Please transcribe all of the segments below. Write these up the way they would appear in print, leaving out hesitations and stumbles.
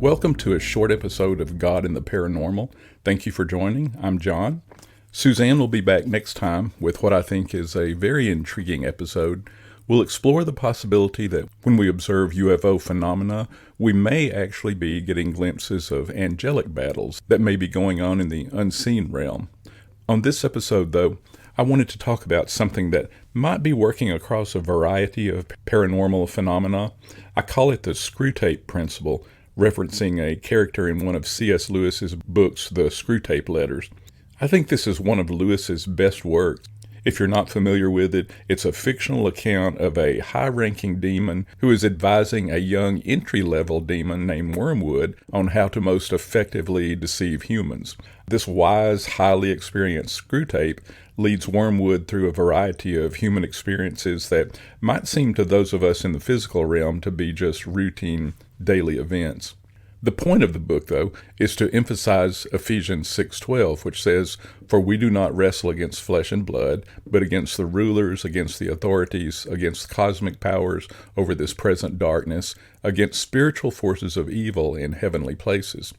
Welcome to a short episode of God and the Paranormal. Thank you for joining. I'm John. Suzanne will be back next time with what I think is a very intriguing episode. We'll explore the possibility that when we observe UFO phenomena, we may actually be getting glimpses of angelic battles that may be going on in the unseen realm. On this episode, though, I wanted to talk about something that might be working across a variety of paranormal phenomena. I call it the Screwtape principle, referencing a character in one of C.S. Lewis's books, the Screwtape Letters. I think this is one of Lewis's best works. If you're not familiar with it, it's a fictional account of a high-ranking demon who is advising a young entry-level demon named Wormwood on how to most effectively deceive humans. This wise, highly experienced Screwtape leads Wormwood through a variety of human experiences that might seem to those of us in the physical realm to be just routine daily events. The point of the book, though, is to emphasize Ephesians 6:12, which says, "For we do not wrestle against flesh and blood, but against the rulers, against the authorities, against cosmic powers over this present darkness, against spiritual forces of evil in heavenly places."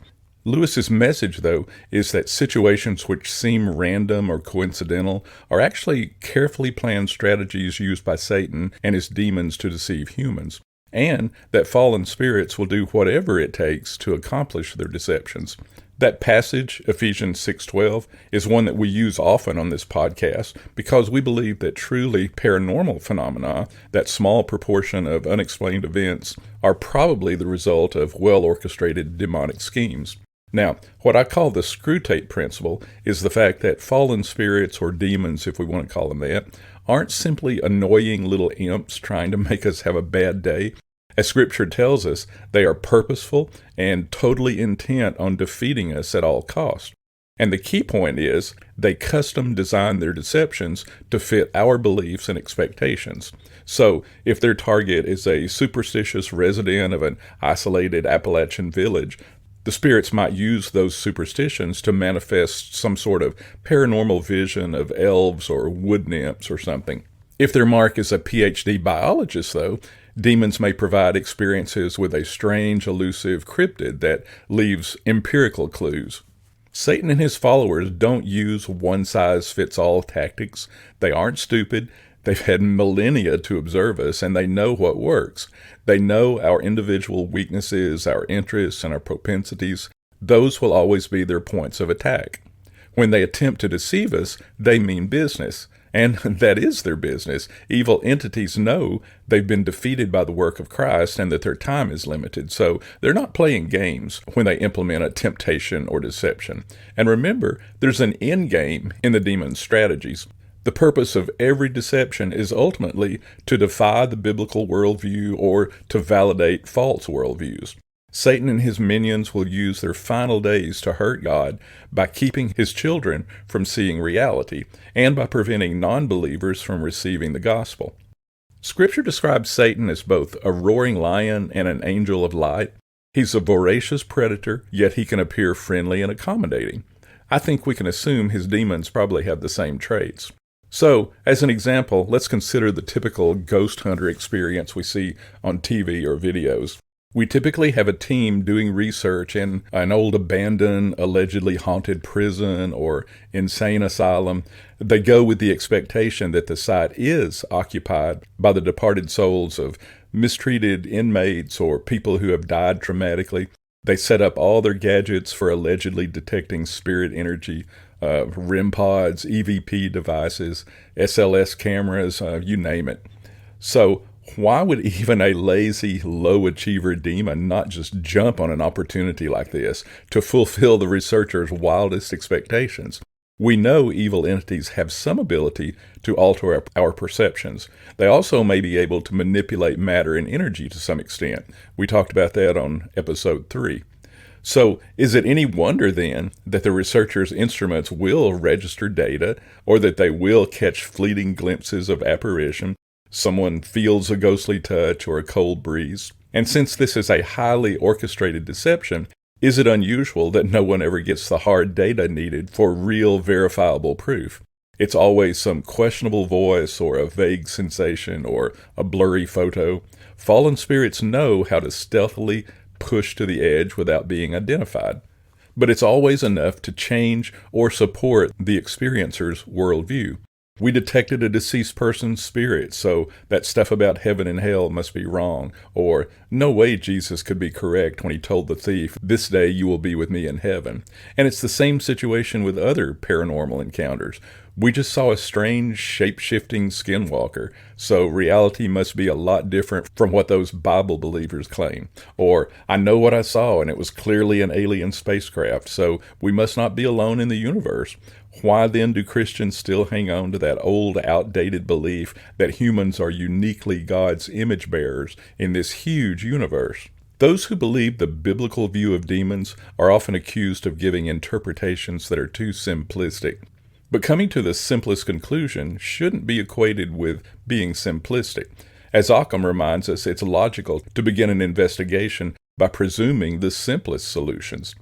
Lewis's message, though, is that situations which seem random or coincidental are actually carefully planned strategies used by Satan and his demons to deceive humans, and that fallen spirits will do whatever it takes to accomplish their deceptions. That passage, Ephesians 6:12, is one that we use often on this podcast because we believe that truly paranormal phenomena, that small proportion of unexplained events, are probably the result of well-orchestrated demonic schemes. Now, what I call the Screwtape principle is the fact that fallen spirits, or demons if we want to call them that, aren't simply annoying little imps trying to make us have a bad day. As Scripture tells us, they are purposeful and totally intent on defeating us at all costs. And the key point is, they custom design their deceptions to fit our beliefs and expectations. So, if their target is a superstitious resident of an isolated Appalachian village, the spirits might use those superstitions to manifest some sort of paranormal vision of elves or wood nymphs or something. If their mark is a PhD biologist, though, demons may provide experiences with a strange, elusive cryptid that leaves empirical clues. Satan and his followers don't use one-size-fits-all tactics. They aren't stupid. They've had millennia to observe us, and they know what works. They know our individual weaknesses, our interests, and our propensities. Those will always be their points of attack. When they attempt to deceive us, they mean business. And that is their business. Evil entities know they've been defeated by the work of Christ and that their time is limited. So they're not playing games when they implement a temptation or deception. And remember, there's an end game in the demon's strategies. The purpose of every deception is ultimately to defy the biblical worldview or to validate false worldviews. Satan and his minions will use their final days to hurt God by keeping his children from seeing reality and by preventing non-believers from receiving the gospel. Scripture describes Satan as both a roaring lion and an angel of light. He's a voracious predator, yet he can appear friendly and accommodating. I think we can assume his demons probably have the same traits. So, as an example, let's consider the typical ghost hunter experience we see on TV or videos. We typically have a team doing research in an old abandoned, allegedly haunted prison or insane asylum. They go with the expectation that the site is occupied by the departed souls of mistreated inmates or people who have died traumatically. They set up all their gadgets for allegedly detecting spirit energy, REM pods, EVP devices, SLS cameras, you name it. So, why would even a lazy, low-achiever demon not just jump on an opportunity like this to fulfill the researchers' wildest expectations? We know evil entities have some ability to alter our perceptions. They also may be able to manipulate matter and energy to some extent. We talked about that on episode 3. So, is it any wonder then that the researchers' instruments will register data or that they will catch fleeting glimpses of apparition? Someone feels a ghostly touch or a cold breeze. And since this is a highly orchestrated deception, is it unusual that no one ever gets the hard data needed for real verifiable proof? It's always some questionable voice or a vague sensation or a blurry photo. Fallen spirits know how to stealthily pushed to the edge without being identified. But it's always enough to change or support the experiencer's worldview. We detected a deceased person's spirit, so that stuff about heaven and hell must be wrong. Or, no way Jesus could be correct when he told the thief, "This day you will be with me in heaven." And it's the same situation with other paranormal encounters. We just saw a strange, shape-shifting skinwalker, so reality must be a lot different from what those Bible believers claim. Or, I know what I saw, and it was clearly an alien spacecraft, so we must not be alone in the universe. Why then do Christians still hang on to that old, outdated belief that humans are uniquely God's image bearers in this huge universe? Those who believe the biblical view of demons are often accused of giving interpretations that are too simplistic. But coming to the simplest conclusion shouldn't be equated with being simplistic. As Occam reminds us, it's logical to begin an investigation by presuming the simplest solutions.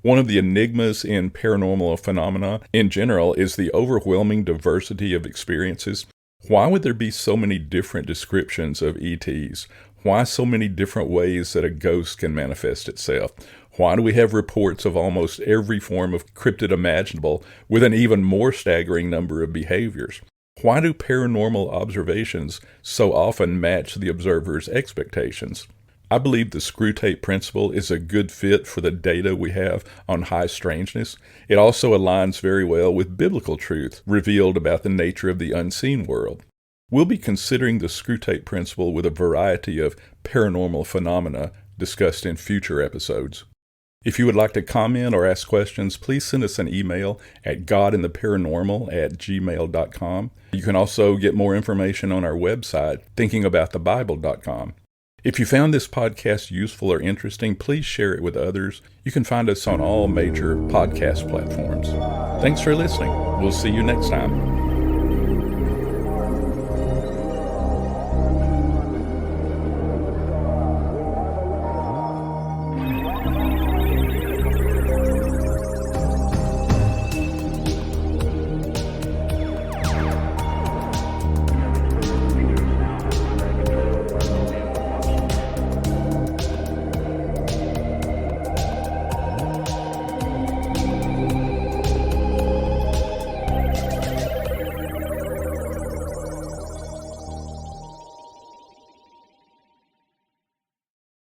One of the enigmas in paranormal phenomena in general is the overwhelming diversity of experiences. Why would there be so many different descriptions of ETs? Why so many different ways that a ghost can manifest itself? Why do we have reports of almost every form of cryptid imaginable with an even more staggering number of behaviors? Why do paranormal observations so often match the observer's expectations? I believe the Screwtape principle is a good fit for the data we have on high strangeness. It also aligns very well with biblical truth revealed about the nature of the unseen world. We'll be considering the Screwtape principle with a variety of paranormal phenomena discussed in future episodes. If you would like to comment or ask questions, please send us an email at godintheparanormal@gmail.com. You can also get more information on our website, thinkingaboutthebible.com. If you found this podcast useful or interesting, please share it with others. You can find us on all major podcast platforms. Thanks for listening. We'll see you next time.